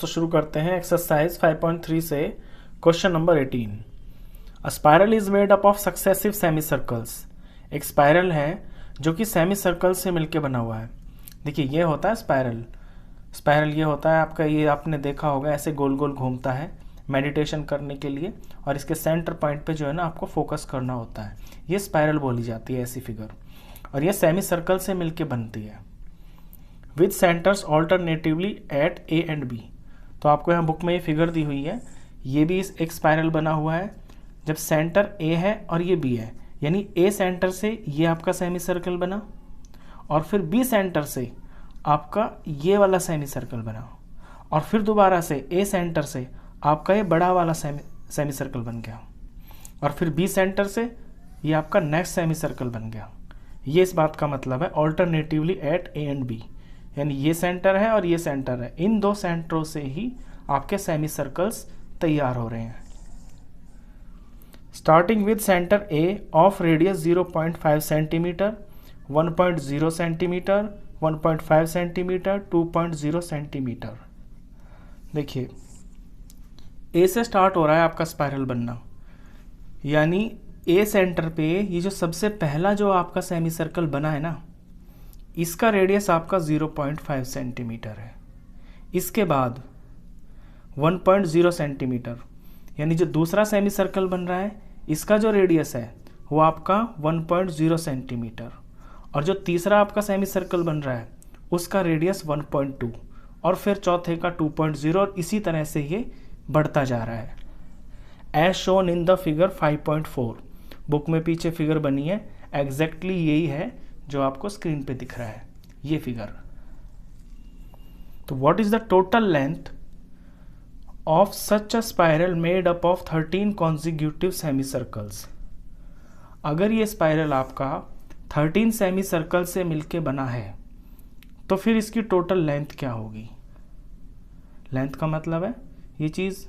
दोस्तों शुरू करते हैं एक्सरसाइज 5.3 से question number 18। A spiral is made up of successive semi circles. एक स्पाइरल है जो कि सेमी सर्कल से मिलकर बना हुआ है। देखिए ये होता है स्पाइरल। स्पाइरल ये होता है आपका, ये आपने देखा होगा ऐसे गोल गोल घूमता है मेडिटेशन करने के लिए, और इसके सेंटर पॉइंट पे जो है ना आपको फोकस करना होता है। ये स्पाइरल बोली जाती है ऐसी फिगर, और ये सेमी सर्कल से मिलकर बनती है with centres alternatively at A and B. तो आपको यहाँ बुक में ये फिगर दी हुई है, ये भी एक स्पाइरल बना हुआ है जब सेंटर ए है और ये बी है, यानी ए सेंटर से ये आपका सेमी सर्कल बना और फिर बी सेंटर से आपका ये वाला सेमी सर्कल बना, और फिर दोबारा से ए सेंटर से आपका ये बड़ा वाला सेमी सर्कल बन गया, और फिर बी सेंटर से ये आपका नेक्स्ट सेमी सर्कल बन गया। ये इस बात का मतलब है alternatively at A and B, यानी ये सेंटर है और ये सेंटर है, इन दो सेंटरों से ही आपके सेमी सर्कल्स तैयार हो रहे हैं। Starting with centre A of radius 0.5 centimetre, 1.0 centimetre, 1.5 centimetre, 2.0 centimetre. देखिए ए से स्टार्ट हो रहा है आपका स्पाइरल बनना, यानी ए सेंटर पे ये जो सबसे पहला जो आपका सेमी सर्कल बना है ना, इसका रेडियस आपका 0.5 सेंटीमीटर है। इसके बाद 1.0 सेंटीमीटर, यानी जो दूसरा सेमी सर्कल बन रहा है इसका जो रेडियस है वो आपका 1.0 सेंटीमीटर, और जो तीसरा आपका सेमी सर्कल बन रहा है उसका रेडियस 1.2, और फिर चौथे का 2.0, और इसी तरह से ये बढ़ता जा रहा है as shown in the figure 5.4। Book में पीछे फिगर बनी है, एग्जैक्टली यही है जो आपको स्क्रीन पे दिख रहा है ये फिगर। तो what is the total length of such a spiral made up of 13 consecutive semi circles. अगर ये स्पाइरल आपका 13 सेमी सर्कल से मिलके बना है तो फिर इसकी टोटल लेंथ क्या होगी। लेंथ का मतलब है ये चीज़,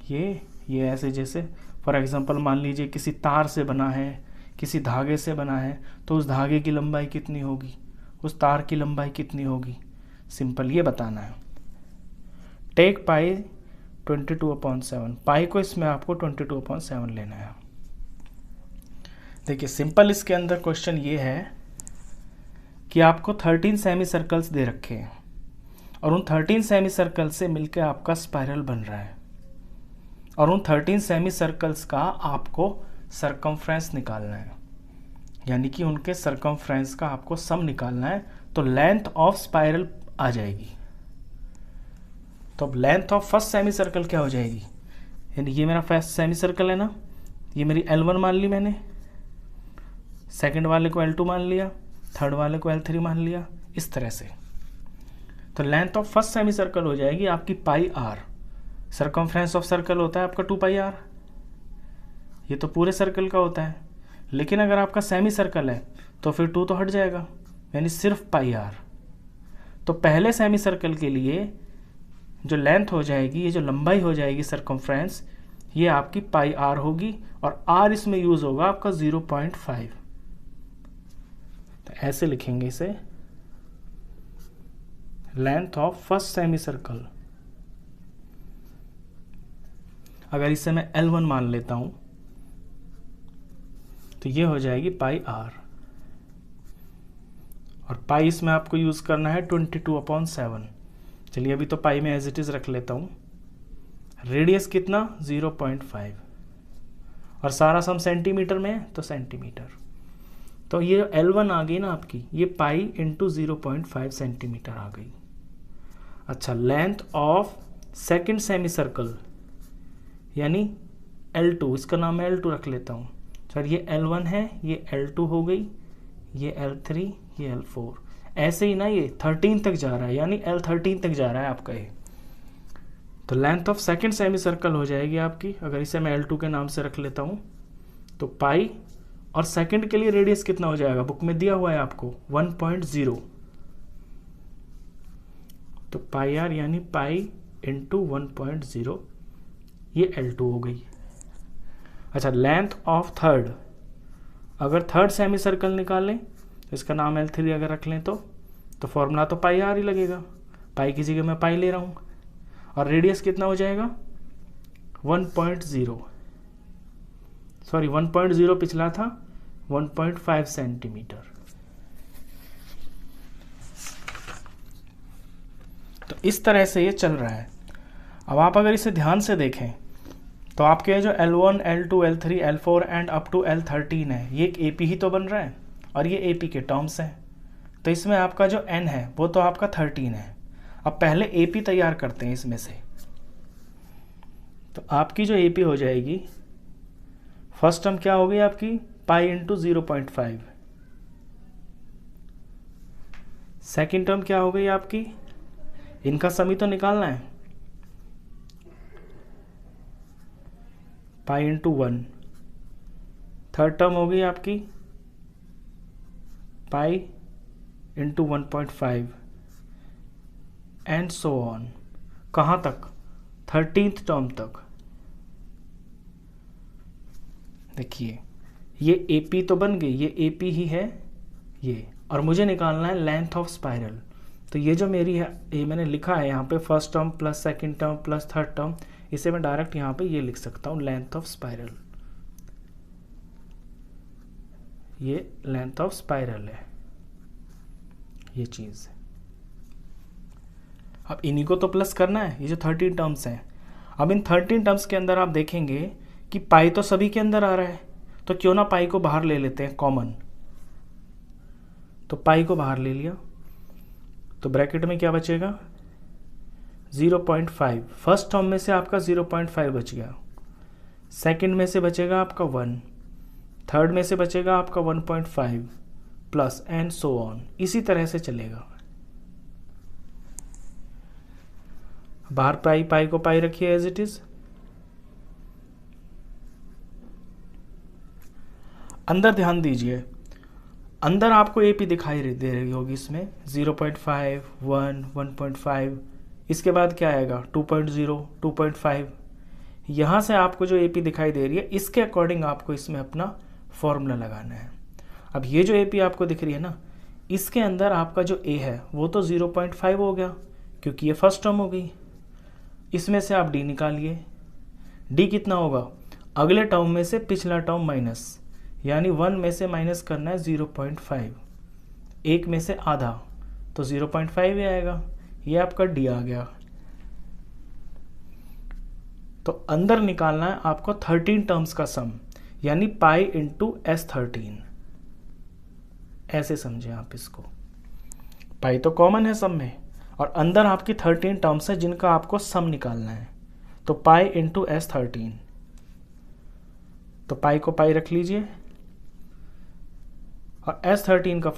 ये ऐसे जैसे फॉर एग्जांपल मान लीजिए किसी तार से बना है, किसी धागे से बना है, तो उस धागे की लंबाई कितनी होगी, उस तार की लंबाई कितनी होगी, सिंपल ये बताना है। टेक पाई 22/7, पाई को इसमें आपको 22/7 लेना है। देखिए सिंपल इसके अंदर क्वेश्चन ये है कि आपको 13 सेमी सर्कल्स दे रखे हैं और उन 13 सेमी सर्कल से मिलकर आपका स्पाइरल बन रहा है, और उन 13 सेमी सर्कल्स का आपको सरकमफ्रेंस निकालना है, यानी कि उनके सरकमफ्रेंस का आपको सम निकालना है। तो लेंथ ऑफ स्पाइरल आ जाएगी। तो अब length of first semi circle क्या हो जाएगी, यानी ये मेरा फर्स्ट सेमी सर्कल है ना, ये मेरी L1 मान ली मैंने, सेकंड वाले को L2 मान लिया, थर्ड वाले को L3 मान लिया, इस तरह से। तो length of first semi circle हो जाएगी आपकी पाई आर। सरकमफ्रेंस ऑफ सर्कल होता है आपका 2πr, ये तो पूरे सर्कल का होता है, लेकिन अगर आपका सेमी सर्कल है तो फिर 2 तो हट जाएगा, यानी सिर्फ πr। तो पहले सेमी सर्कल के लिए जो लेंथ हो जाएगी, ये जो लंबाई हो जाएगी सरकमफ्रेंस, ये आपकी πr होगी, और r इसमें यूज होगा आपका 0.5। तो ऐसे लिखेंगे इसे, length of first semi circle. अगर इसे मैं L1 मान लेता हूं तो ये हो जाएगी πr, और पाई इसमें आपको यूज करना है 22/7। चलिए अभी तो पाई में एज इट इज रख लेता हूं। रेडियस कितना 0.5, और सारा सम सेंटीमीटर में है तो सेंटीमीटर। तो ये L1 आ गई ना आपकी, ये पाई इंटू 0.5 सेंटीमीटर आ गई। अच्छा, length of second semi circle यानी L2, इसका नाम मैं L2 रख लेता हूँ। सर ये L1 है, ये L2 हो गई, ये L3, ये L4, ऐसे ही ना ये 13 तक जा रहा है, यानी L13 तक जा रहा है आपका ये। तो length of second semi circle हो जाएगी आपकी, अगर इसे मैं L2 के नाम से रख लेता हूँ, तो पाई, और सेकेंड के लिए रेडियस कितना हो जाएगा, बुक में दिया हुआ है आपको 1.0, तो पाई आर यानी पाई इंटू 1.0, ये L2 हो गई। अच्छा, लेंथ ऑफ थर्ड, अगर थर्ड सेमी सर्कल निकालें इसका नाम L3 अगर रख लें तो फॉर्मूला तो पाई आर ही लगेगा, पाई की जगह मैं पाई ले रहा हूँ, और रेडियस कितना हो जाएगा 1.0, सॉरी 1.0 पिछला था 1.5 सेंटीमीटर। तो इस तरह से ये चल रहा है। अब आप अगर इसे ध्यान से देखें तो आपके जो L1, L2, L3, L4 and up to L13 है, ये एक AP ही तो बन रहा है और ये AP के टर्म्स हैं। तो इसमें आपका जो N है वो तो आपका 13 है। अब पहले AP तैयार करते हैं इसमें से। तो आपकी जो AP हो जाएगी, फर्स्ट टर्म क्या होगी आपकी पाई इंटू 0.5, सेकेंड टर्म क्या हो गई आपकी, इनका सम ही तो निकालना है, पाई इंटू 1, थर्ड टर्म हो गई आपकी pi into 1.5 and so on. कहाँ तक, 13th टर्म तक। देखिए ये AP तो बन गई, ये AP ही है ये, और मुझे निकालना है लेंथ ऑफ स्पाइरल। तो ये जो मेरी है, ये मैंने लिखा है यहाँ पे first term plus second term plus third term, इसे मैं डायरेक्ट यहाँ पे ये लिख सकता हूँ लेंथ ऑफ स्पाइरल। ये लेंथ ऑफ स्पाइरल है ये चीज़। अब इन्हीं को तो प्लस करना है, ये जो 13 टर्म्स हैं। अब इन 13 टर्म्स के अंदर आप देखेंगे कि पाई तो सभी के अंदर आ रहा है, तो क्यों ना पाई को बाहर ले लेते हैं कॉमन। तो पाई को बाहर ले लिया तो ब्रैकेट में क्या बचेगा 0.5। फर्स्ट टर्म में से आपका 0.5 बच गया, सेकंड में से बचेगा आपका 1, थर्ड में से बचेगा आपका 1.5 प्लस एंड सो ऑन। इसी तरह से चलेगा। बाहर पाई को पाई रखिए एज इट इज। अंदर ध्यान दीजिए, अंदर आपको AP दिखाई दे रही होगी इसमें 0.5, 1, 1.5, इसके बाद क्या आएगा 2.0, 2.5। यहाँ से आपको जो AP दिखाई दे रही है इसके अकॉर्डिंग आपको इसमें अपना फॉर्मूला लगाना है। अब ये जो AP आपको दिख रही है ना, इसके अंदर आपका जो A है वो तो 0.5 हो गया क्योंकि ये फर्स्ट टर्म हो गई। इसमें से आप D निकालिए, D कितना होगा, अगले टर्म में से पिछला टर्म माइनस, यानी 1 में से माइनस करना है 0.5, 1 में से आधा तो 0.5 ही आएगा। ये आपका D आ गया। तो अंदर निकालना है आपको 13 टर्म्स का सम, यानी पाई इंटू S13। ऐसे समझे आप इसको। पाई तो कॉमन है सब में और अंदर आपकी 13 टर्म्स है जिनका आपको सम निकालना है। तो पाई इंटू S13। तो पाई को पाई रख लीजिए और S13 का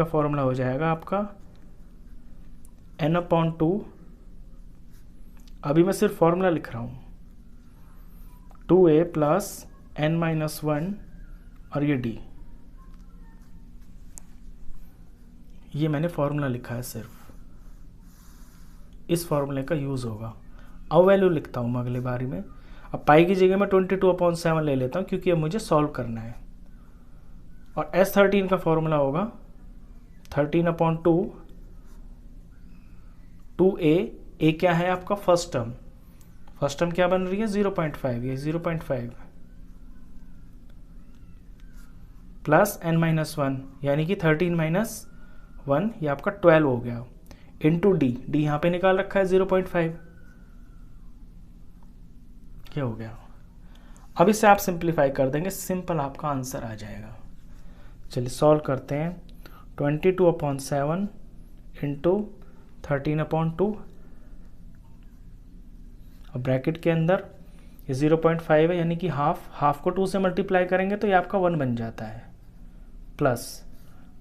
फॉर्मूला हो जाएगा आपका n/2। अभी मैं सिर्फ फॉर्मूला लिख रहा हूँ, 2a प्लस n-1 और ये D। ये मैंने फॉर्मूला लिखा है, सिर्फ इस फॉर्मूले का यूज़ होगा। अब वैल्यू लिखता हूँ मैं अगली बारी में। अब पाई की जगह मैं 22/7 ले लेता हूँ क्योंकि अब मुझे सॉल्व करना है। और S13 का फॉर्मूला होगा 13/2, 2a, a क्या है आपका फर्स्ट टर्म क्या बन रही है 0.5, ये 0.5 प्लस n-1 यानी कि 13-1, ये आपका 12 हो गया, इंटू D यहाँ पे निकाल रखा है 0.5, क्या हो गया। अब इसे आप सिंप्लीफाई कर देंगे, सिंपल आपका आंसर आ जाएगा। चलिए सॉल्व करते हैं। 22/7 इंटू 13/2 और ब्रैकेट के अंदर ये 0.5 है यानी कि हाफ को 2 से मल्टीप्लाई करेंगे तो ये आपका 1 बन जाता है, प्लस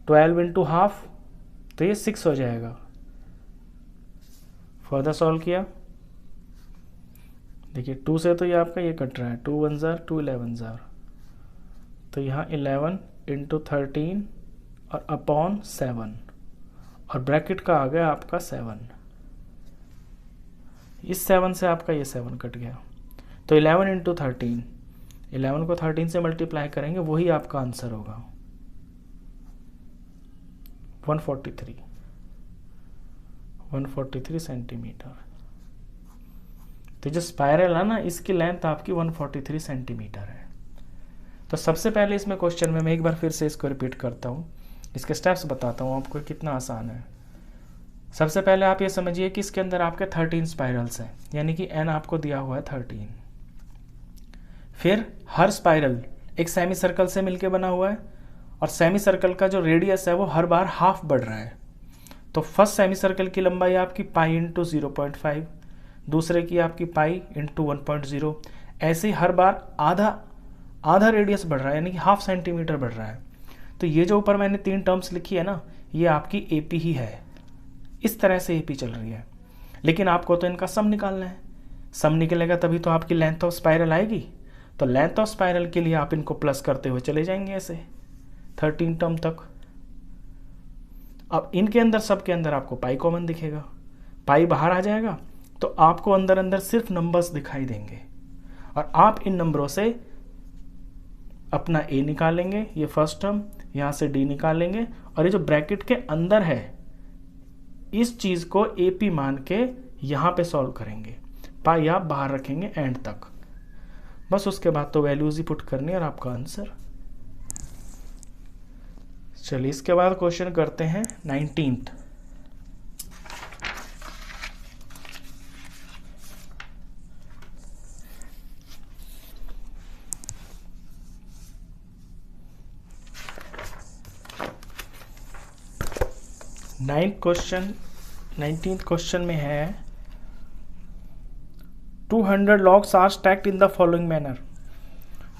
12 इंटू हाफ तो ये 6 हो जाएगा। फर्दर सॉल्व किया, देखिए 2 से तो ये आपका ये कट रहा है, 2 1 जार 2 11 जार, तो यहाँ 11 इंटू 13 और अपॉन 7 और ब्रैकेट का आ गया आपका 7। इस 7 से आपका ये 7 कट गया, तो 11 इंटू 13, 11 को 13 से मल्टीप्लाई करेंगे वही आपका आंसर होगा 143 सेंटीमीटर। तो जो स्पाइरल है ना, इसकी लेंथ आपकी 143 सेंटीमीटर है। तो सबसे पहले इसमें क्वेश्चन में मैं एक बार फिर से इसको रिपीट करता हूँ, इसके स्टेप्स बताता हूँ आपको कितना आसान है। सबसे पहले आप ये समझिए कि इसके अंदर आपके 13 स्पाइरल्स हैं, यानी कि n आपको दिया हुआ है 13। फिर हर स्पाइरल एक सेमी सर्कल से मिलके बना हुआ है, और सेमी सर्कल का जो रेडियस है वो हर बार हाफ बढ़ रहा है। तो फर्स्ट सेमी सर्कल की लंबाई आपकी पाई इंटू 0.5, दूसरे की आपकी पाई इंटू 1.0, ऐसे ही हर बार आधा रेडियस बढ़ रहा है, यानी कि हाफ सेंटीमीटर बढ़ रहा है। तो ये जो ऊपर मैंने 3 टर्म्स लिखी है ना, ये आपकी एपी ही है। इस तरह से एपी चल रही है, लेकिन आपको तो इनका सम निकालना है। सम निकलेगा तभी तो आपकी लेंथ ऑफ स्पाइरल आएगी। तो लेंथ ऑफ स्पाइरल के लिए आप इनको प्लस करते हुए चले जाएंगे ऐसे 13 टर्म तक। अब इनके अंदर, सबके अंदर आपको पाई कॉमन दिखेगा, पाई बाहर आ जाएगा, तो आपको अंदर अंदर सिर्फ नंबर्स दिखाई देंगे, और आप इन नंबरों से अपना ए निकालेंगे, ये फर्स्ट टर्म, यहाँ से डी निकालेंगे, और ये जो ब्रैकेट के अंदर है इस चीज को एपी मान के यहाँ पे सॉल्व करेंगे। पाई आप बाहर रखेंगे एंड तक, बस उसके बाद तो वैल्यूज ही पुट करनी है और आपका आंसर। चलिए इसके बाद क्वेश्चन करते हैं 19th। नाइनटीन्थ क्वेश्चन में है 200 logs are stacked in the following manner.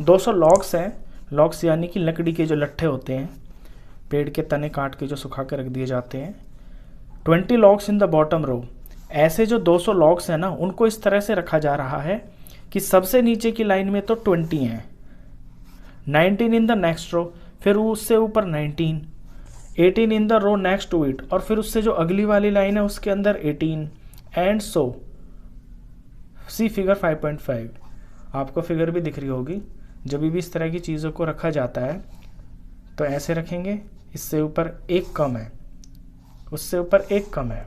200 logs हैं, लॉग्स यानी कि लकड़ी के जो लट्ठे होते हैं, पेड़ के तने काट के जो सुखा के रख दिए जाते हैं। 20 logs in the bottom row. ऐसे जो 200 लॉग्स हैं ना, उनको इस तरह से रखा जा रहा है कि सबसे नीचे की लाइन में तो 20 हैं, 19 इन द नेक्स्ट रो, फिर उससे ऊपर 19, 18 in the row next to it, और फिर उससे जो अगली वाली लाइन है उसके अंदर 18, एंड सो सी फिगर 5.5। आपको फिगर भी दिख रही होगी। जब भी इस तरह की चीज़ों को रखा जाता है तो ऐसे रखेंगे, इससे ऊपर एक कम है, उससे ऊपर एक कम है,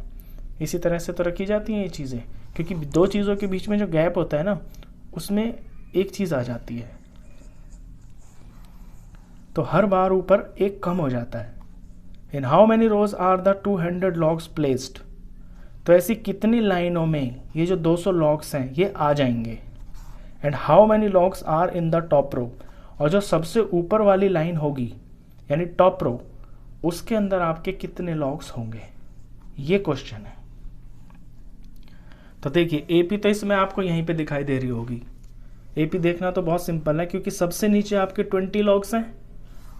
इसी तरह से तो रखी जाती हैं ये चीज़ें, क्योंकि दो चीज़ों के बीच में जो गैप होता है ना, उसमें एक चीज़ आ जाती है, तो हर बार ऊपर एक कम हो जाता है। In how many rows are the 200 logs placed. तो ऐसी कितनी लाइनों में ये जो 200 लॉग्स हैं ये आ जाएंगे। And how many logs are in the top row. और जो सबसे ऊपर वाली लाइन होगी यानी टॉप रो, उसके अंदर आपके कितने लॉग्स होंगे, ये क्वेश्चन है। तो देखिए एपी तो इसमें आपको यहीं पे दिखाई दे रही होगी। एपी देखना तो बहुत सिंपल है, क्योंकि सबसे नीचे आपके 20 लॉग्स हैं,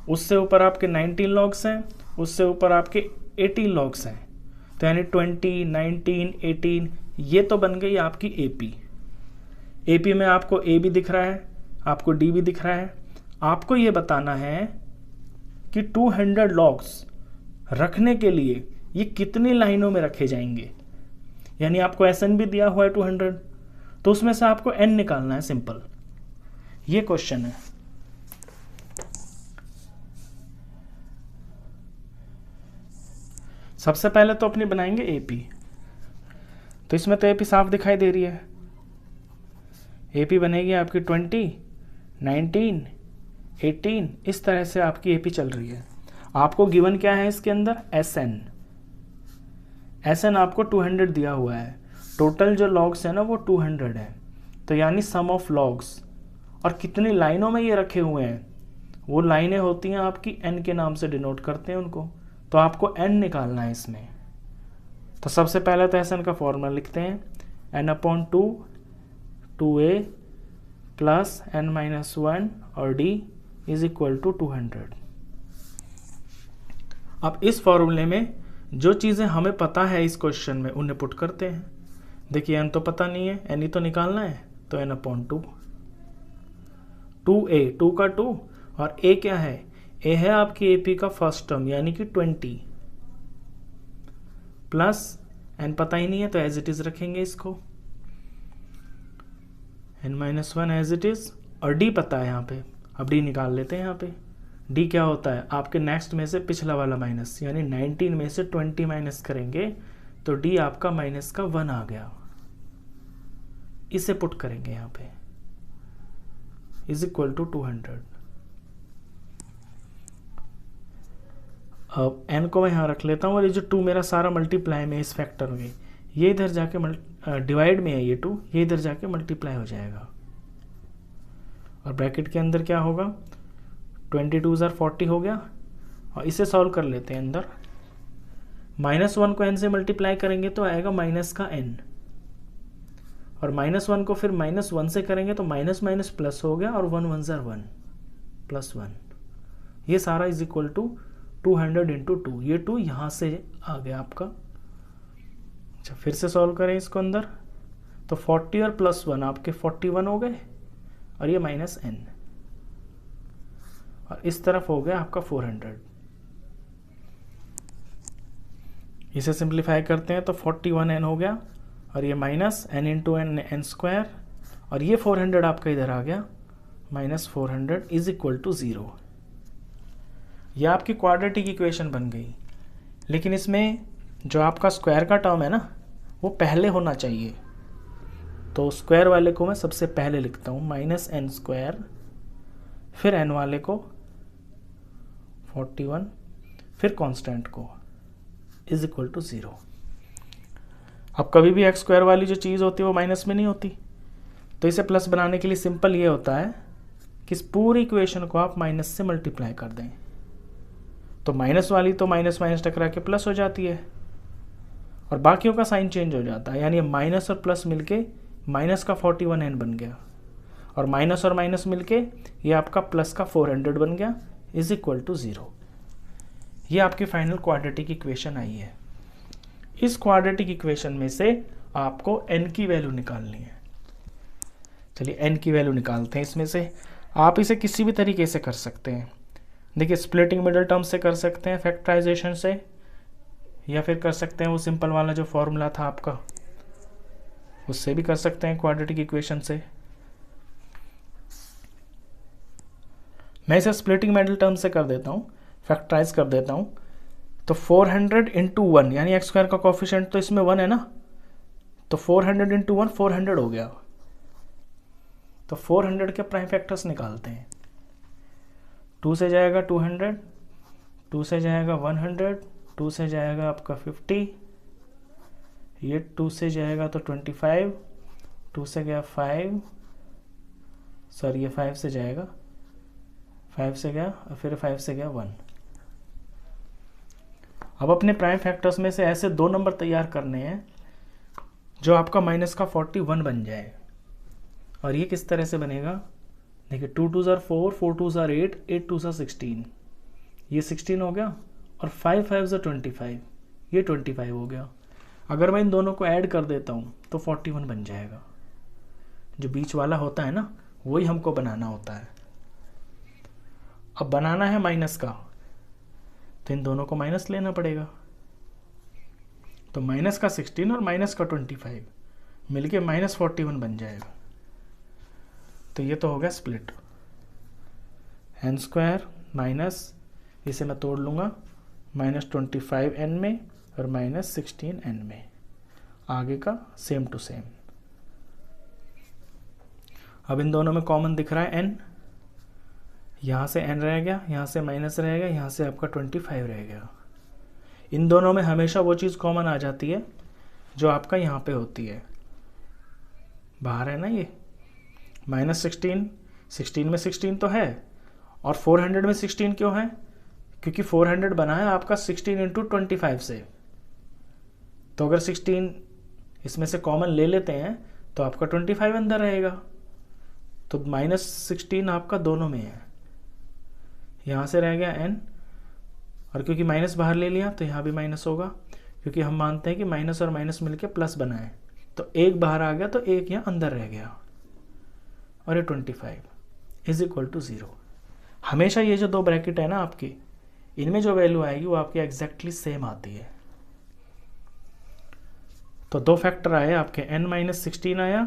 उससे ऊपर आपके 19 लॉग्स हैं, उससे ऊपर आपके 18 लॉग्स हैं। तो यानी 20, 19, 18, ये तो बन गई आपकी एपी। एपी में आपको ए भी दिख रहा है, आपको डी भी दिख रहा है। आपको ये बताना है कि 200 लॉग्स रखने के लिए ये कितनी लाइनों में रखे जाएंगे। यानी आपको एसएन भी दिया हुआ है 200, तो उसमें से आपको एन निकालना है, सिंपल। ये क्वेश्चन है। सबसे पहले तो अपनी बनाएंगे एपी। तो इसमें तो एपी साफ दिखाई दे रही है। एपी बनेगी आपकी 20, 19, 18, इस तरह से आपकी एपी चल रही है। आपको गिवन क्या है इसके अंदर, एसएन। एसएन आपको 200 दिया हुआ है। टोटल जो लॉग्स है ना वो 200 है। तो यानी सम ऑफ लॉग्स, और कितनी लाइनों में ये रखे हुए हैं, वो लाइनें होती हैं आपकी एन के नाम से डिनोट करते हैं उनको। तो आपको एन निकालना है इसमें। तो सबसे पहले तो एसएन का फॉर्मूला लिखते हैं, n/2 2a प्लस n-1 और d इज इक्वल टू 200। अब इस फॉर्मूले में जो चीज़ें हमें पता है इस क्वेश्चन में उन्हें पुट करते हैं। देखिए n तो पता नहीं है, n ही तो निकालना है, तो n/2 2a, 2 का 2, और a क्या है, a है आपकी एपी का फर्स्ट टर्म यानी कि 20, प्लस n पता ही नहीं है तो एज इट इज रखेंगे इसको, n-1 एज इट इज, और d पता है यहाँ पे। अब d निकाल लेते हैं यहाँ पे। d क्या होता है, आपके नेक्स्ट में से पिछला वाला माइनस, यानी 19 में से 20 माइनस करेंगे तो d आपका -1 आ गया। इसे पुट करेंगे यहाँ पे, इज इक्वल टू 200। अब n को मैं यहाँ रख लेता हूँ और ये जो 2 मेरा सारा मल्टीप्लाई में इस फैक्टर में, ये इधर जाके डिवाइड में है, ये 2 ये इधर जाके मल्टीप्लाई हो जाएगा और ब्रैकेट के अंदर क्या होगा, 22 * 40 हो गया। और इसे सॉल्व कर लेते हैं अंदर, -1 को n से मल्टीप्लाई करेंगे तो आएगा माइनस का n, और -1 को फिर -1 से करेंगे तो माइनस माइनस प्लस हो गया और 1 1 * 1 +1, ये सारा इज इक्वल टू 200 × 2, ये 2 यहाँ से आ गया आपका। अच्छा फिर से सॉल्व करें इसको अंदर, तो 40 और +1 आपके 41 हो गए और ये -n, और इस तरफ हो गया आपका 400। इसे सिंप्लीफाई करते हैं तो 41n हो गया और ये माइनस n × n² और ये 400 आपका इधर आ गया, -400 इज इक्वल टू 0। ये आपकी क्वाड्रेटिक इक्वेशन बन गई, लेकिन इसमें जो आपका स्क्वायर का टर्म है ना वो पहले होना चाहिए। तो स्क्वायर वाले को मैं सबसे पहले लिखता हूँ -n², फिर n वाले को 41, फिर कांस्टेंट को इज इक्वल टू 0। अब कभी भी x² वाली जो चीज़ होती है वो माइनस में नहीं होती, तो इसे प्लस बनाने के लिए सिंपल ये होता है कि इस पूरी इक्वेशन को आप माइनस से मल्टीप्लाई कर दें, तो माइनस वाली तो माइनस माइनस टकरा के प्लस हो जाती है और बाकियों का साइन चेंज हो जाता है, यानी माइनस और प्लस मिलके माइनस का 41n बन गया और माइनस मिलके ये आपका प्लस का 400 बन गया, इज इक्वल टू 0। ये आपकी फाइनल क्वाड्रेटिक इक्वेशन आई है। इस क्वाड्रेटिक इक्वेशन में से आपको n की वैल्यू निकालनी है। चलिए n की वैल्यू निकालते हैं इसमें से। आप इसे किसी भी तरीके से कर सकते हैं, देखिए स्प्लिटिंग मिडल टर्म से कर सकते हैं, फैक्टराइजेशन से, या फिर कर सकते हैं वो सिंपल वाला जो फॉर्मूला था आपका उससे भी कर सकते हैं, क्वाड्रेटिक इक्वेशन से। मैं इसे स्प्लिटिंग मिडल टर्म से कर देता हूँ, फैक्टराइज कर देता हूँ। तो 400 × 1 यानी x² का कोफिशिएंट तो इसमें 1 है ना, तो 400 × 1 400 हो गया। तो 400 के प्राइम फैक्टर्स निकालते हैं। 2 से जाएगा 200, 2 से जाएगा 100, 2 से जाएगा आपका 50, ये 2 से जाएगा तो 25, 2 से गया 5, सॉरी ये 5 से जाएगा, 5 से गया और फिर 5 से गया 1। अब अपने प्राइम फैक्टर्स में से ऐसे 2 नंबर तैयार करने हैं जो आपका माइनस का 41 बन जाए। और ये किस तरह से बनेगा, देखिए 2 2s are 4, 4 2s are 8, 8 2s are 16, ये 16 हो गया और 5 5s are 25, ये 25 हो गया। अगर मैं इन दोनों को ऐड कर देता हूँ तो 41 बन जाएगा। जो बीच वाला होता है ना वही हमको बनाना होता है। अब बनाना है माइनस का, तो इन दोनों को माइनस लेना पड़ेगा। तो माइनस का 16 और माइनस का 25 मिलके -41 बन जाएगा। तो ये तो हो गया स्प्लिट, n² माइनस, इसे मैं तोड़ लूँगा, -25n में और -16n में, आगे का सेम टू सेम। अब इन दोनों में कॉमन दिख रहा है n, यहाँ से n रह गया, यहाँ से माइनस रह गया, यहाँ से आपका 25 रह गया। इन दोनों में हमेशा वो चीज़ कॉमन आ जाती है जो आपका यहाँ पे होती है, बाहर है ना ये -16, 16 में 16 तो है और 400 में 16 क्यों है, क्योंकि 400 बना है आपका 16 × 25 से। तो अगर 16 इसमें से कॉमन ले लेते हैं तो आपका 25 अंदर रहेगा। तो -16 आपका दोनों में है, यहाँ से रह गया n, और क्योंकि माइनस बाहर ले लिया तो यहाँ भी माइनस होगा, क्योंकि हम मानते हैं कि माइनस और माइनस मिलके प्लस बना है। तो एक बाहर आ गया तो एक यहाँ अंदर रह गया और ये 25 इज इक्वल टू 0। हमेशा ये जो 2 ब्रैकेट है ना आपकी, इनमें जो वैल्यू आएगी वो आपकी एग्जैक्टली सेम आती है। तो 2 फैक्टर आए आपके, n-16 आया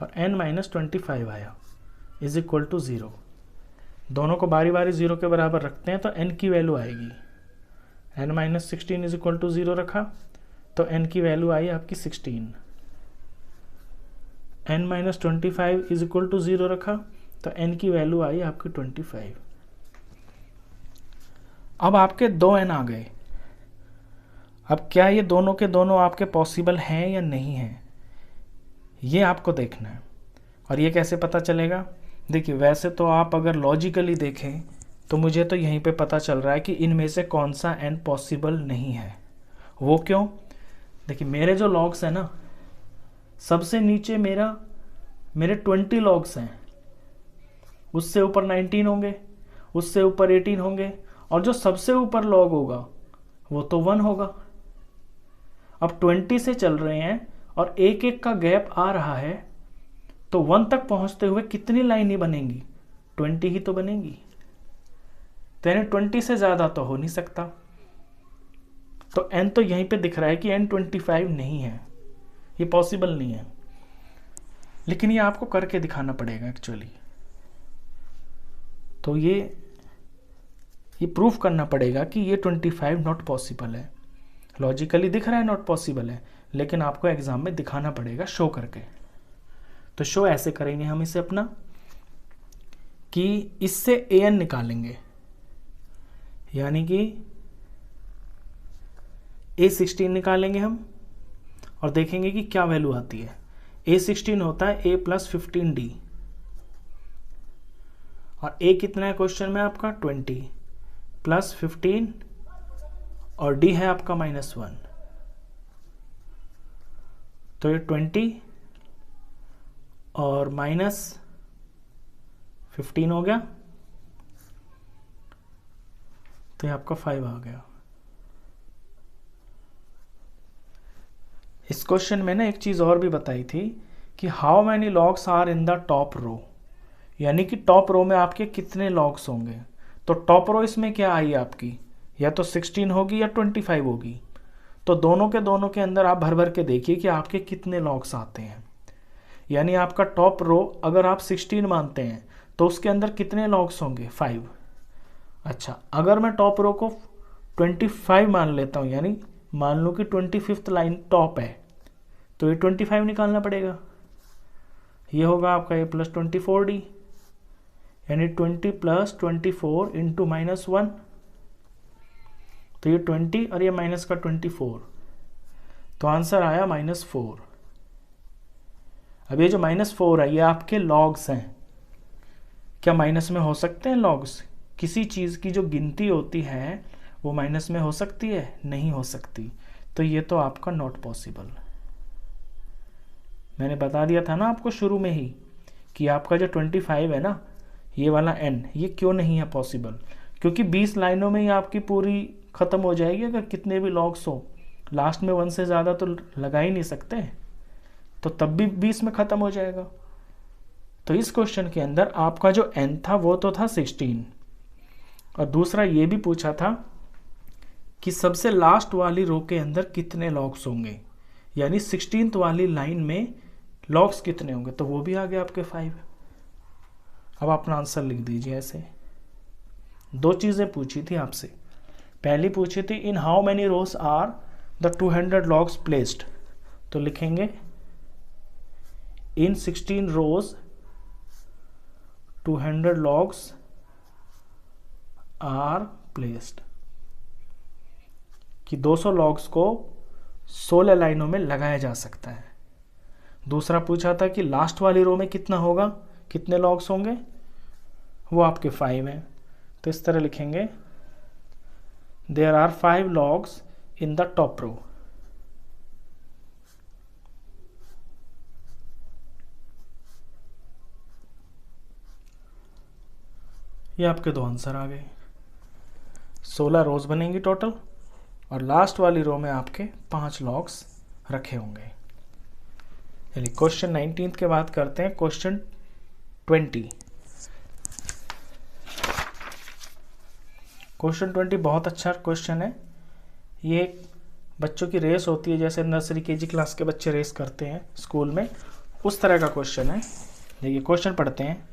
और n-25 आया, इज इक्वल टू 0। दोनों को बारी बारी 0 के बराबर रखते हैं तो n की वैल्यू आएगी, n-16 इज इक्वल टू 0 रखा तो n की वैल्यू आई आपकी 16। n minus 25 is equal to 0 रखा तो n की वैल्यू आई आपकी 25। अब आपके 2n आ गए। अब क्या ये दोनों के दोनों आपके पॉसिबल हैं या नहीं हैं, ये आपको देखना है। और ये कैसे पता चलेगा? देखिए, वैसे तो आप अगर लॉजिकली देखें तो मुझे तो यहीं पे पता चल रहा है कि इनमें से कौन सा n पॉसिबल नहीं है। वो क्यों? देखिए, मेरे जो लॉग्स हैं ना, सबसे नीचे मेरे 20 लॉग्स हैं, उससे ऊपर 19 होंगे, उससे ऊपर 18 होंगे, और जो सबसे ऊपर लॉग होगा वो तो 1 होगा। अब 20 से चल रहे हैं और एक एक का गैप आ रहा है, तो 1 तक पहुंचते हुए कितनी लाइनें बनेंगी? 20 ही तो बनेंगी। तो यानी 20 से ज़्यादा तो हो नहीं सकता। तो n तो यहीं पे दिख रहा है कि n 25 नहीं है, ये पॉसिबल नहीं है। लेकिन ये आपको करके दिखाना पड़ेगा एक्चुअली। तो ये प्रूफ करना पड़ेगा कि ये 25 नॉट पॉसिबल है। लॉजिकली दिख रहा है नॉट पॉसिबल है, लेकिन आपको एग्जाम में दिखाना पड़ेगा शो करके। तो शो ऐसे करेंगे हम इसे अपना कि इससे an निकालेंगे, यानी कि A16 निकालेंगे हम और देखेंगे कि क्या वैल्यू आती है। A16 होता है A प्लस 15D, और A कितना है क्वेश्चन में आपका? 20 प्लस 15, और D है आपका -1, तो ये 20 और -15 हो गया, तो ये आपका 5 आ गया। इस क्वेश्चन में ना एक चीज़ और भी बताई थी कि how many logs are in the top row, यानी कि टॉप रो में आपके कितने लॉग्स होंगे। तो टॉप रो इसमें क्या आई आपकी? या तो 16 होगी या 25 होगी। तो दोनों के अंदर आप भर भर के देखिए कि आपके कितने लॉग्स आते हैं। यानी आपका टॉप रो अगर आप 16 मानते हैं तो उसके अंदर कितने लॉग्स होंगे? 5। अच्छा, अगर मैं टॉप रो को 25 मान लेता हूँ, यानी मान लो कि 25th लाइन टॉप है, तो ये 25 निकालना पड़ेगा। ये होगा आपका A प्लस 24D, यानी 20 प्लस 24 इंटू -1, तो ये 20 और ये माइनस का 24, तो आंसर आया -4। अब ये जो -4 है ये आपके लॉग्स हैं। क्या माइनस में हो सकते हैं लॉग्स? किसी चीज़ की जो गिनती होती है वो माइनस में हो सकती है? नहीं हो सकती। तो ये तो आपका नॉट पॉसिबल। मैंने बता दिया था ना आपको शुरू में ही कि आपका जो 25 है ना, ये वाला n, ये क्यों नहीं है पॉसिबल? क्योंकि 20 लाइनों में ही आपकी पूरी ख़त्म हो जाएगी। अगर कितने भी लॉग्स हो, लास्ट में 1 से ज़्यादा तो लगा ही नहीं सकते, तो तब भी 20 में ख़त्म हो जाएगा। तो इस क्वेश्चन के अंदर आपका जो n था वो तो था 16, और दूसरा ये भी पूछा था कि सबसे लास्ट वाली रो के अंदर कितने लॉग्स होंगे, यानी 16th वाली लाइन में लॉग्स कितने होंगे, तो वो भी आ गया आपके 5। अब अपना आंसर लिख दीजिए ऐसे। 2 चीज़ें पूछी थी आपसे। पहली पूछी थी in how many rows are the 200 logs placed, तो लिखेंगे in 16 rows 200 logs are placed, कि 200 लॉग्स को 16 लाइनों में लगाया जा सकता है। दूसरा पूछा था कि लास्ट वाली रो में कितना होगा, कितने लॉग्स होंगे, वो आपके 5 हैं। तो इस तरह लिखेंगे there are 5 logs in the top row. ये आपके 2 आंसर आ गए। 16 रोज बनेंगी टोटल, और लास्ट वाली रो में आपके 5 लॉग्स रखे होंगे। चलिए क्वेश्चन 19 के बाद करते हैं क्वेश्चन 20। क्वेश्चन 20 बहुत अच्छा क्वेश्चन है। ये बच्चों की रेस होती है, जैसे नर्सरी केजी क्लास के बच्चे रेस करते हैं स्कूल में, उस तरह का क्वेश्चन है। देखिए क्वेश्चन पढ़ते हैं।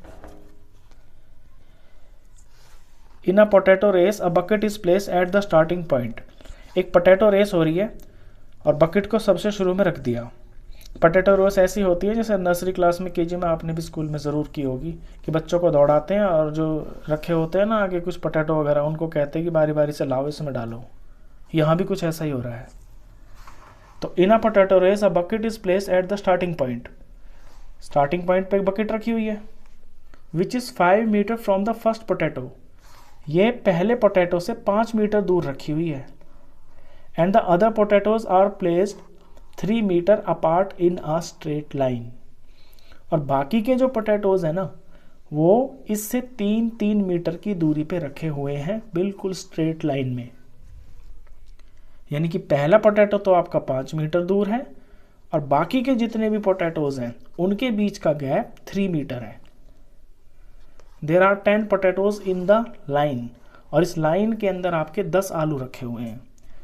In a potato race a bucket is place at the starting point. एक पोटैटो रेस हो रही है और बकेट को सबसे शुरू में रख दिया। पोटैटो रेस ऐसी होती है जैसे नर्सरी क्लास में, केजी में आपने भी स्कूल में ज़रूर की होगी कि बच्चों को दौड़ाते हैं और जो रखे होते हैं ना आगे कुछ पोटैटो वगैरह, उनको कहते हैं कि बारी बारी से लाओ इसमें डालो। यहाँ भी कुछ ऐसा ही हो रहा है। तो in a potato race a bucket is place at the starting point. Starting point पे एक बकेट रखी हुई है which is 5 metre from the first potato. ये पहले पोटैटो से 5 मीटर दूर रखी हुई है। And the other potatoes are placed 3 metre apart in a straight line. और बाकी के जो पोटैटोज हैं ना वो इससे 3-3 मीटर की दूरी पे रखे हुए हैं, बिल्कुल स्ट्रेट लाइन में। यानी कि पहला पोटैटो तो आपका 5 मीटर दूर है और बाकी के जितने भी पोटैटोज हैं उनके बीच का गैप 3 मीटर है। There are 10 potatoes in the line. और इस लाइन के अंदर आपके 10 आलू रखे हुए हैं।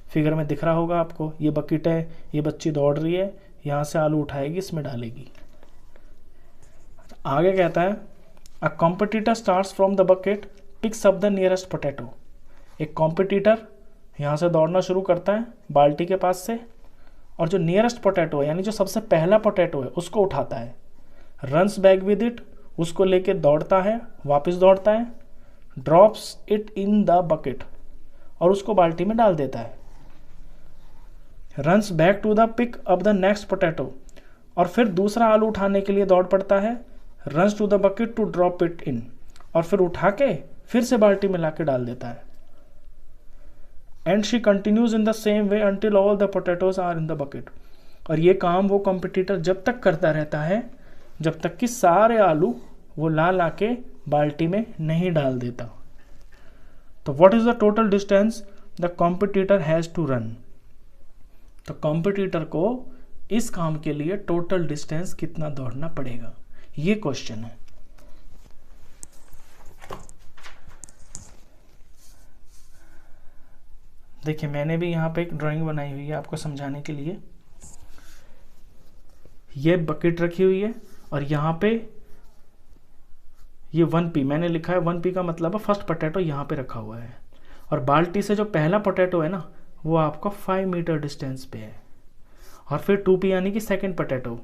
फिगर में दिख रहा होगा आपको, ये बकेट है, ये बच्ची दौड़ रही है, यहाँ से आलू उठाएगी, इसमें डालेगी। आगे कहता है अ competitor starts from the bucket picks up the nearest potato. एक कॉम्पिटिटर यहाँ से दौड़ना शुरू करता है बाल्टी के पास से, और जो नियरेस्ट पोटैटो है यानी जो सबसे पहला पोटैटो है उसको उठाता है। रन्स बैक विद इट, उसको लेके दौड़ता है, वापस दौड़ता है, drops it in the bucket, और उसको बाल्टी में डाल देता है। Runs back to the pick up the next potato, और फिर दूसरा आलू उठाने के लिए दौड़ पड़ता है। Runs to the bucket to drop it in, और फिर उठा के फिर से बाल्टी में लाके डाल देता है। And she continues in the same way until all the potatoes are in the bucket. और ये काम वो कॉम्पिटिटर जब तक करता रहता है जब तक कि सारे आलू वो ला के बाल्टी में नहीं डाल देता। तो what is the total distance the competitor has to run. तो कॉम्पिटिटर को इस काम के लिए टोटल डिस्टेंस कितना दौड़ना पड़ेगा, ये क्वेश्चन है। देखिए मैंने भी यहाँ पे एक ड्राइंग बनाई हुई है आपको समझाने के लिए। ये बकेट रखी हुई है और यहाँ पे ये 1p मैंने लिखा है। 1p का मतलब है फर्स्ट पोटैटो यहाँ पे रखा हुआ है, और बाल्टी से जो पहला पोटैटो है ना वो आपका 5 मीटर डिस्टेंस पे है। और फिर 2p यानी कि सेकंड पोटैटो,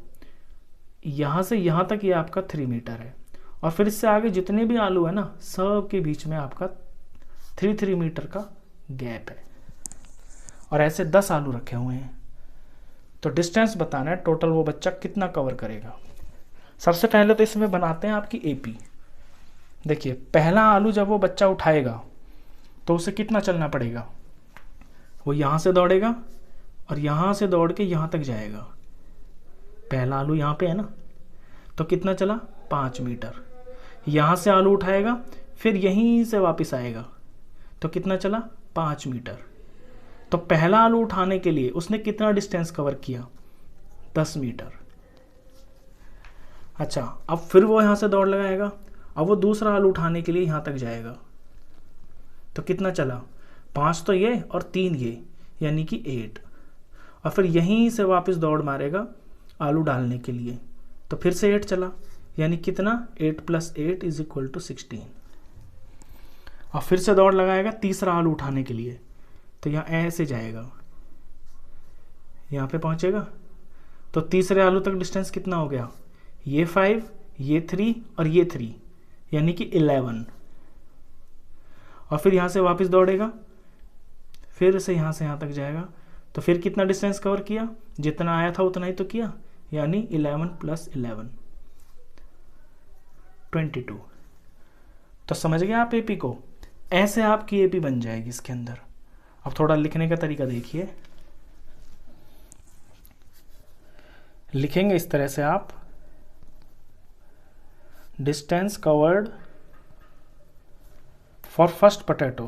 यहाँ से यहाँ तक ये आपका 3 मीटर है। और फिर इससे आगे जितने भी आलू है ना सब के बीच में आपका 3 मीटर का गैप है। और ऐसे 10 आलू रखे हुए हैं। तो डिस्टेंस बताना है टोटल वो बच्चा कितना कवर करेगा। सबसे पहले तो इसमें बनाते हैं आपकी एपी। देखिए पहला आलू जब वो बच्चा उठाएगा तो उसे कितना चलना पड़ेगा, वो यहाँ से दौड़ेगा और यहाँ से दौड़ के यहाँ तक जाएगा। पहला आलू यहाँ पे है ना, तो कितना चला 5 मीटर। यहाँ से आलू उठाएगा फिर यहीं से वापस आएगा, तो कितना चला 5 मीटर। तो पहला आलू उठाने के लिए उसने कितना डिस्टेंस कवर किया, 10 मीटर। अच्छा अब फिर वो यहाँ से दौड़ लगाएगा, अब वो दूसरा आलू उठाने के लिए यहाँ तक जाएगा, तो कितना चला 5 तो ये और 3 ये, यानी कि 8। और फिर यहीं से वापस दौड़ मारेगा आलू डालने के लिए, तो फिर से 8 चला, यानी कितना 8 + 8 = 16। और फिर से दौड़ लगाएगा तीसरा आलू उठाने के लिए, तो यहाँ ऐसे जाएगा, यहाँ पे पहुँचेगा। तो तीसरे आलू तक डिस्टेंस कितना हो गया, ये 5, ये 3 और ये 3, यानी कि 11। और फिर यहाँ से वापस दौड़ेगा, फिर से यहाँ से यहाँ तक जाएगा, तो फिर कितना डिस्टेंस कवर किया, जितना आया था उतना ही तो किया, यानी 11 + 11 22। तो समझ गए आप एपी को। ऐसे आपकी एपी बन जाएगी इसके अंदर। अब थोड़ा लिखने का तरीका देखिए, लिखेंगे इस तरह से आप, distance covered for first potato.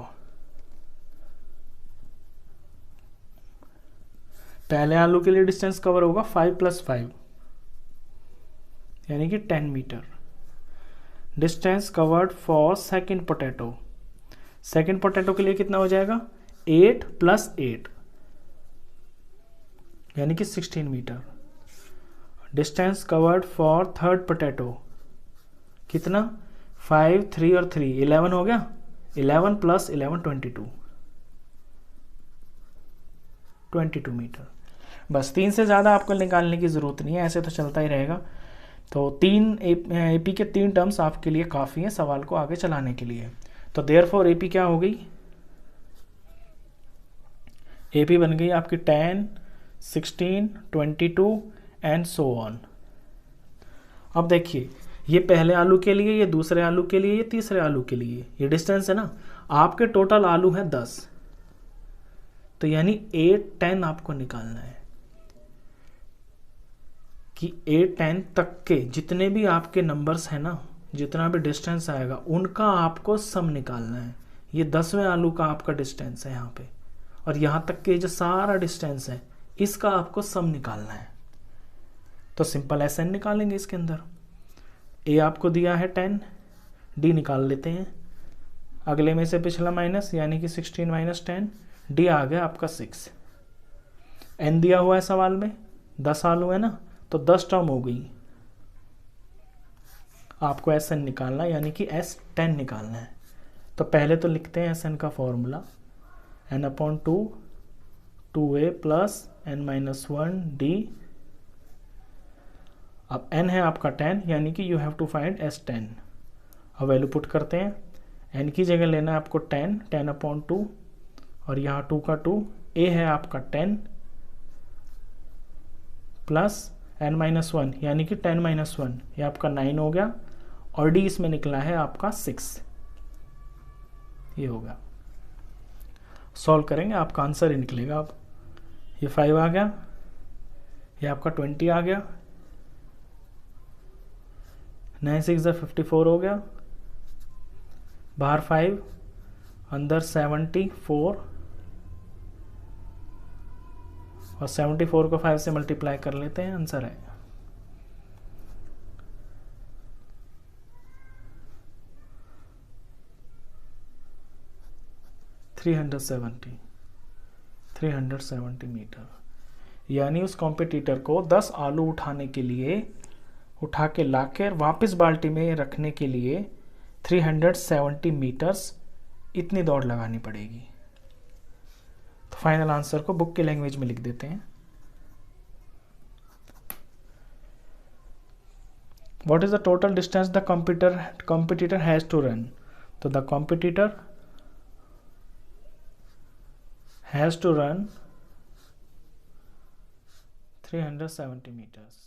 पहले आलू के लिए डिस्टेंस कवर होगा 5 + 5 यानी कि 10 metre. Distance covered for second potato, second potato के लिए कितना हो जाएगा 8 + 8 यानी कि 16 metre. Distance covered for third potato कितना 5, 3 और 3 11 हो गया, 11 + 11 22 मीटर। बस 3 से ज़्यादा आपको निकालने की ज़रूरत नहीं है, ऐसे तो चलता ही रहेगा। तो 3 AP के 3 टर्म्स आपके लिए काफ़ी हैं सवाल को आगे चलाने के लिए। तो देयरफॉर AP क्या हो गई, AP बन गई आपकी 10, 16, 22 एंड सो ऑन। अब देखिए, ये पहले आलू के लिए, ये दूसरे आलू के लिए, ये तीसरे आलू के लिए, ये डिस्टेंस है ना। आपके टोटल आलू है 10, तो यानी 8, 10 आपको निकालना है कि 8, 10 तक के जितने भी आपके नंबर्स हैं ना, जितना भी डिस्टेंस आएगा उनका आपको सम निकालना है। ये 10वें आलू का आपका डिस्टेंस है यहाँ पे, और यहाँ तक के जो सारा डिस्टेंस है इसका आपको सम निकालना है। तो सिंपल SN निकालेंगे इसके अंदर। A आपको दिया है 10, D निकाल लेते हैं, अगले में से पिछला माइनस, यानी कि 16 माइनस 10, D आ गया आपका 6। N दिया हुआ है सवाल में, 10 आलू है ना, तो 10 टर्म हो गई। आपको SN निकालना है, यानी कि S10 निकालना है। तो पहले तो लिखते हैं SN का formula, n/2 2a plus n-1d। अब n है आपका 10, यानी कि you have to find S10। अब वैल्यू पुट करते हैं, n की जगह लेना है आपको 10, 10/2, और यहाँ 2 का 2, a है आपका 10 प्लस n-1, यानी कि 10-1, ये आपका 9 हो गया, और d इसमें निकला है आपका 6, ये होगा। सॉल्व करेंगे आपका आंसर ही निकलेगा। अब ये 5 आ गया, ये आपका 20 आ गया, 9 6 54 हो गया, बाहर 5, अंदर 74, और 74 को 5 से मल्टीप्लाई कर लेते हैं, आंसर है 370 मीटर। यानी उस कॉम्पिटिटर को 10 आलू उठाने के लिए, उठा के लाकर वापस बाल्टी में रखने के लिए 370 मीटर्स इतनी दौड़ लगानी पड़ेगी। तो फाइनल आंसर को बुक की लैंग्वेज में लिख देते हैं। What is the total distance the competitor has to run? तो the competitor has to run 370 meters.